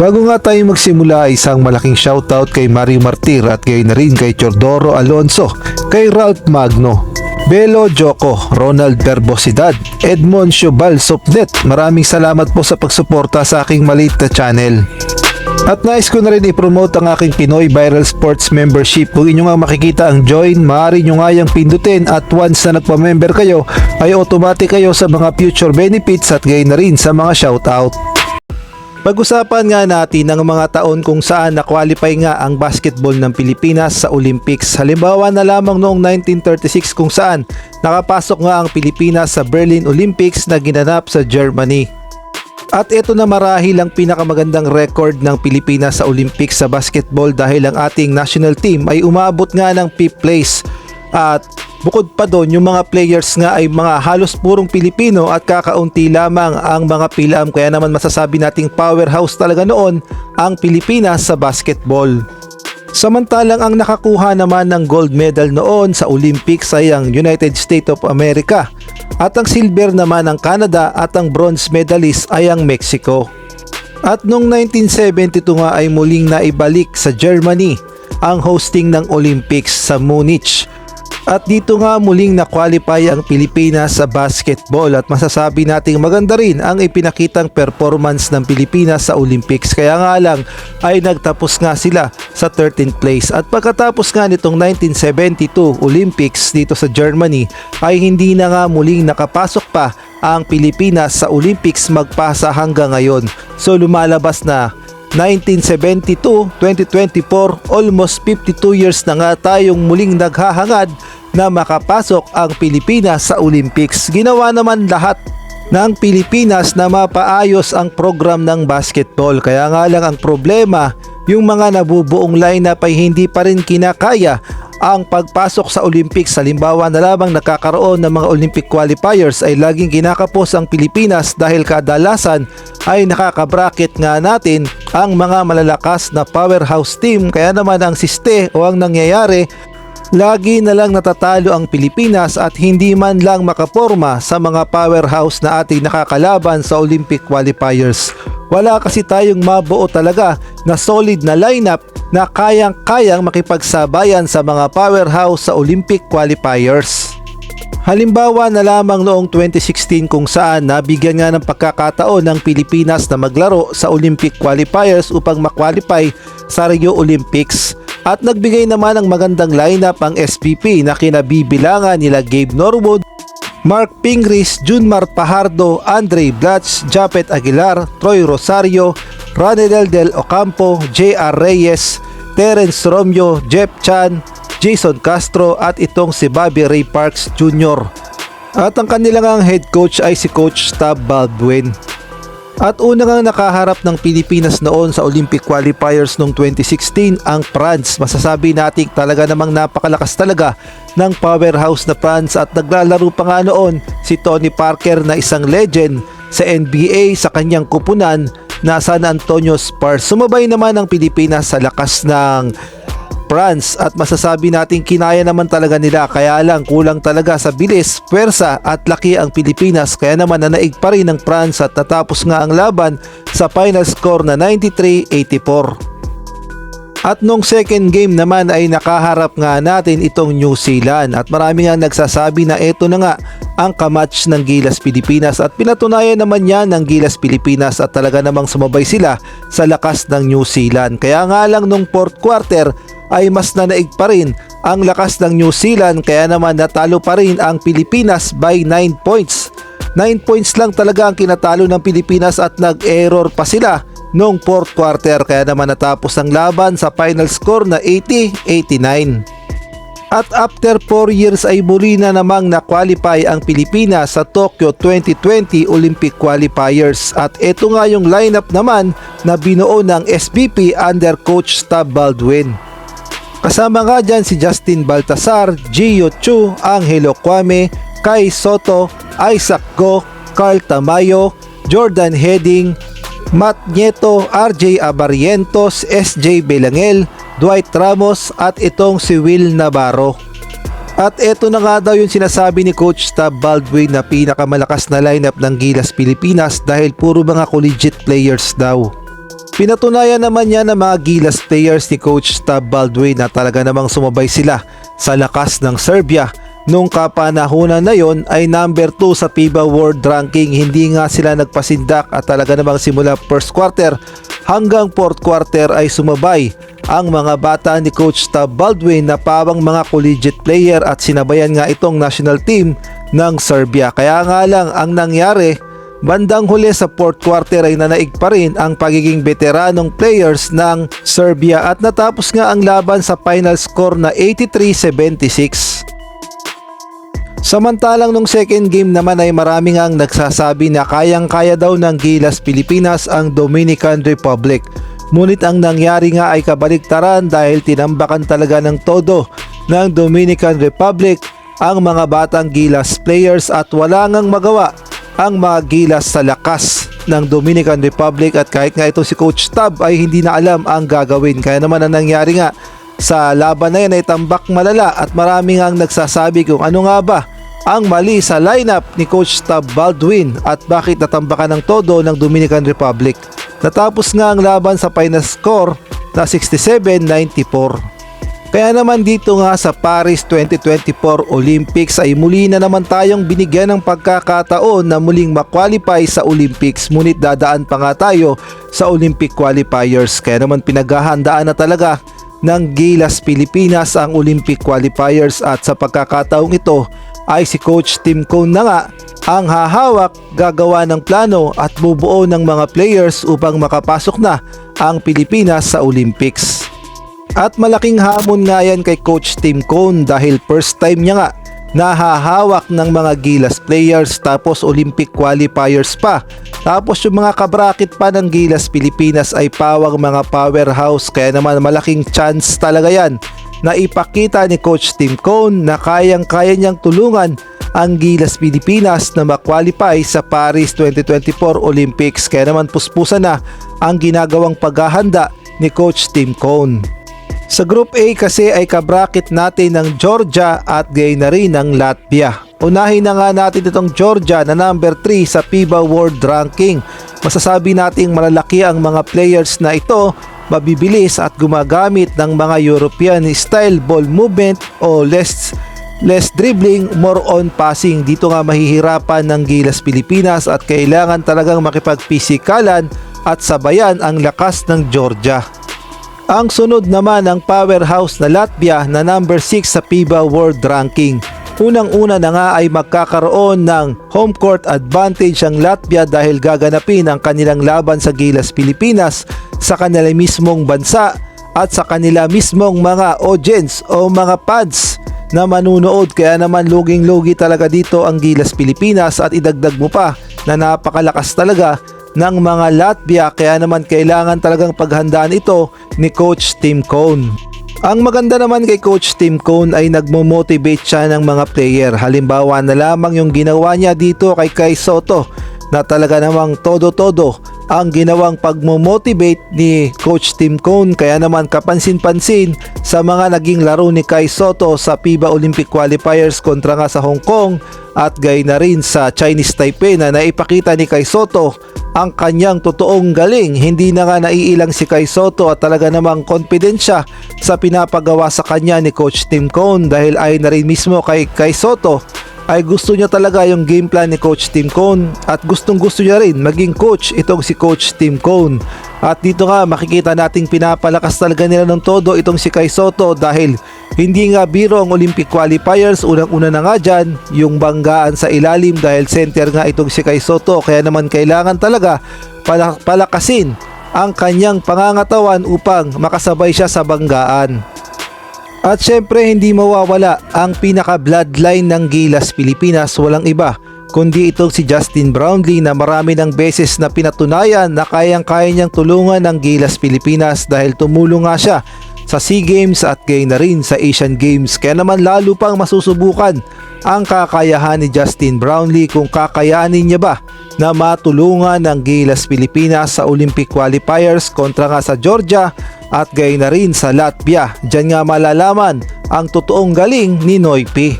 Bago nga tayo magsimula, isang malaking shoutout kay Mario Martir at gayon na rin kay Chordoro Alonso, kay Ralph Magno, Belo Joko, Ronald Verbosidad, Edmond Shubal Sopnet. Maraming salamat po sa pagsuporta sa aking maliit na channel. At nais ko na rin i-promote ang aking Pinoy Viral Sports Membership. Kung inyo nga makikita ang join, maaari nyo nga yung pindutin at once na nagpa-member kayo ay automatic kayo sa mga future benefits at gayon na rin sa mga shoutout. Pag-usapan nga natin ang mga taon kung saan na-qualify nga ang basketball ng Pilipinas sa Olympics. Halimbawa na lamang noong 1936 kung saan nakapasok nga ang Pilipinas sa Berlin Olympics na ginanap sa Germany. At ito na marahil ang pinakamagandang record ng Pilipinas sa Olympics sa basketball dahil ang ating national team ay umabot nga ng 5th place. At bukod pa doon, yung mga players nga ay mga halos purong Pilipino at kakaunti lamang ang mga pilam, kaya naman masasabi nating powerhouse talaga noon ang Pilipinas sa basketball. Samantalang ang nakakuha naman ng gold medal noon sa Olympics ay ang United States of America at ang silver naman ang Canada at ang bronze medalist ay ang Mexico. At noong 1972 nga ay muling naibalik sa Germany ang hosting ng Olympics sa Munich. At dito nga muling na-qualify ang Pilipinas sa basketball at masasabi nating maganda rin ang ipinakitang performance ng Pilipinas sa Olympics. Kaya nga lang ay nagtapos nga sila sa 13th place. At pagkatapos nga nitong 1972 Olympics dito sa Germany ay hindi na nga muling nakapasok pa ang Pilipinas sa Olympics magpasa hanggang ngayon. So lumalabas na 1972, 2024, almost 52 years na nga tayong muling naghahangad na makapasok ang Pilipinas sa Olympics. Ginawa naman lahat ng Pilipinas na mapaayos ang program ng basketball. Kaya nga lang ang problema, yung mga nabubuong lineup ay hindi pa rin kinakaya ang pagpasok sa Olympics. Halimbawa na lamang nakakaroon ng mga Olympic qualifiers ay laging kinakapos ang Pilipinas dahil kadalasan ay nakakabracket nga natin ang mga malalakas na powerhouse team. Kaya naman ang siste o ang nangyayari, lagi na lang natatalo ang Pilipinas at hindi man lang makaporma sa mga powerhouse na ating nakakalaban sa Olympic qualifiers. Wala kasi tayong mabuo talaga na solid na lineup na kayang-kayang makipagsabayan sa mga powerhouse sa Olympic qualifiers. Halimbawa na lamang noong 2016 kung saan nabigyan nga ng pagkakataon ng Pilipinas na maglaro sa Olympic qualifiers upang makwalify sa Rio Olympics. At nagbigay naman ng magandang lineup ang SPP na kinabibilangan nila Gabe Norwood, Mark Pingris, Junmar Pajardo, Andre Blatch, Japet Aguilar, Troy Rosario, Ranedel Del Ocampo, J.R. Reyes, Terence Romeo, Jeff Chan, Jason Castro at itong si Bobby Ray Parks Jr. At ang kanilang head coach ay si Coach Tab Baldwin. At unang ang nakaharap ng Pilipinas noon sa Olympic qualifiers noong 2016 ang France. Masasabi natin talaga namang napakalakas talaga ng powerhouse na France at naglalaro pa nga noon si Tony Parker na isang legend sa NBA sa kanyang kupunan na San Antonio Spurs. Sumabay naman ang Pilipinas sa lakas ng France at masasabi natin kinaya naman talaga nila, kaya lang kulang talaga sa bilis, pwersa at laki ang Pilipinas, kaya naman nanaig pa rin ng France at natapos nga ang laban sa final score na 93-84. At nung second game naman ay nakaharap nga natin itong New Zealand at marami nga nagsasabi na ito na nga ang kamatch ng Gilas Pilipinas at pinatunayan naman yan ng Gilas Pilipinas at talaga namang sumabay sila sa lakas ng New Zealand. Kaya nga lang nung fourth quarter ay mas nanaig pa rin ang lakas ng New Zealand, kaya naman natalo pa rin ang Pilipinas by 9 points. 9 points lang talaga ang kinatalo ng Pilipinas at nag-error pa sila noong fourth quarter, kaya naman natapos ang laban sa final score na 80-89. At after 4 years ay muli na namang na-qualify ang Pilipinas sa Tokyo 2020 Olympic qualifiers at ito nga yung lineup naman na binuo ng SBP under Coach Tab Baldwin. Kasama nga dyan si Justin Baltasar, Gio Chu, Angelo Kwame, Kai Soto, Isaac Go, Carl Tamayo, Jordan Heading, Matt Nieto, RJ Abarientos, SJ Belangel, Dwight Ramos at itong si Will Navarro. At eto na nga daw yung sinasabi ni Coach Tab Baldwin na pinakamalakas na lineup ng Gilas Pilipinas dahil puro mga collegiate players daw. Pinatunayan naman niya ng mga Gilas players ni Coach Tab Baldwin na talaga namang sumabay sila sa lakas ng Serbia. Nung kapanahunan na yon ay number 2 sa FIBA World Ranking. Hindi nga sila nagpasindak at talaga namang simula first quarter hanggang fourth quarter ay sumabay ang mga bata ni Coach Tab Baldwin na pawang mga collegiate player at sinabayan nga itong national team ng Serbia. Kaya nga lang ang nangyari, bandang huli sa fourth quarter ay nanaig pa rin ang pagiging veteranong players ng Serbia at natapos nga ang laban sa final score na 83-76. Samantalang nung second game naman ay marami ngang nagsasabi na kayang-kaya daw ng Gilas Pilipinas ang Dominican Republic. Ngunit ang nangyari nga ay kabaligtaran dahil tinambakan talaga ng todo ng Dominican Republic ang mga batang Gilas players at wala ngang magawa ang mga Gilas sa lakas ng Dominican Republic at kahit nga ito si Coach Tab ay hindi na alam ang gagawin. Kaya naman ang nangyari nga sa laban na yan ay tambak malala at marami ngang nagsasabi kung ano nga ba ang mali sa lineup ni Coach Tab Baldwin at bakit natambakan ng todo ng Dominican Republic. Natapos nga ang laban sa final score na 67-94. Kaya naman dito nga sa Paris 2024 Olympics ay muli na naman tayong binigyan ng pagkakataon na muling makwalify sa Olympics, ngunit dadaan pa nga tayo sa Olympic qualifiers. Kaya naman pinaghahandaan na talaga ng Gilas Pilipinas ang Olympic qualifiers at sa pagkakataong ito ay si Coach Tim Cone na nga ang hahawak, gagawa ng plano at bubuo ng mga players upang makapasok na ang Pilipinas sa Olympics. At malaking hamon nga yan kay Coach Tim Cone dahil first time niya nga nahahawak ng mga Gilas players tapos Olympic qualifiers pa. Tapos yung mga kabrakit pa ng Gilas Pilipinas ay pawang mga powerhouse, kaya naman malaking chance talaga yan na ipakita ni Coach Tim Cone na kayang-kaya niyang tulungan ang Gilas Pilipinas na makwalify sa Paris 2024 Olympics. Kaya naman puspusan na ang ginagawang paghahanda ni Coach Tim Cone. Sa Group A kasi ay kabrakit natin ng Georgia at gayon na rin ng Latvia. Unahin na nga natin itong Georgia na number 3 sa FIBA World Ranking. Masasabi nating malalaki ang mga players na ito, mabibilis at gumagamit ng mga European style ball movement o less dribbling, more on passing. Dito nga mahihirapan ng Gilas Pilipinas at kailangan talagang makipagpisikalan at sabayan ang lakas ng Georgia. Ang sunod naman ang powerhouse na Latvia na number 6 sa FIBA World Ranking. Unang-una na nga ay magkakaroon ng home court advantage ang Latvia dahil gaganapin ang kanilang laban sa Gilas Pilipinas sa kanila mismong bansa at sa kanila mismong mga audience o mga fans na manunood. Kaya naman luging-lugi talaga dito ang Gilas Pilipinas at idagdag mo pa na napakalakas talaga ng mga Latvia, kaya naman kailangan talagang paghandaan ito ni Coach Tim Cone. Ang maganda naman kay Coach Tim Cone ay nagmo-motivate siya ng mga player. Halimbawa na lamang yung ginawa niya dito kay Kai Sotto na talaga namang todo-todo ang ginawang pagmo-motivate ni Coach Tim Cone. Kaya naman kapansin-pansin sa mga naging laro ni Kai Sotto sa FIBA Olympic Qualifiers kontra nga sa Hong Kong at gayon na rin sa Chinese Taipei na naipakita ni Kai Sotto ang kanyang totoong galing. Hindi na nga naiilang si Kai Sotto at talaga namang confident siya sa pinapagawa sa kanya ni Coach Tim Cone dahil ay na rin mismo kay Kai Sotto ay gusto niya talaga yung game plan ni Coach Tim Cone at gustong gusto niya rin maging coach itong si Coach Tim Cone. At dito nga makikita nating pinapalakas talaga nila ng todo itong si Kai Sotto dahil hindi nga biro ang Olympic qualifiers. Unang-una na nga dyan yung banggaan sa ilalim dahil center nga itong si Kai Sotto, kaya naman kailangan talaga palakasin ang kanyang pangangatawan upang makasabay siya sa banggaan. At syempre hindi mawawala ang pinaka-bloodline ng Gilas Pilipinas, walang iba kundi itong si Justin Brownlee na marami ng beses na pinatunayan na kayang-kaya niyang tulungan ng Gilas Pilipinas dahil tumulong nga siya sa SEA Games at gayon na rin sa Asian Games. Kaya naman lalo pang masusubukan ang kakayahan ni Justin Brownlee kung kakayanin niya ba na matulungan ng Gilas Pilipinas sa Olympic qualifiers kontra nga sa Georgia at gayon na rin sa Latvia. Diyan nga malalaman ang totoong galing ni Noypi.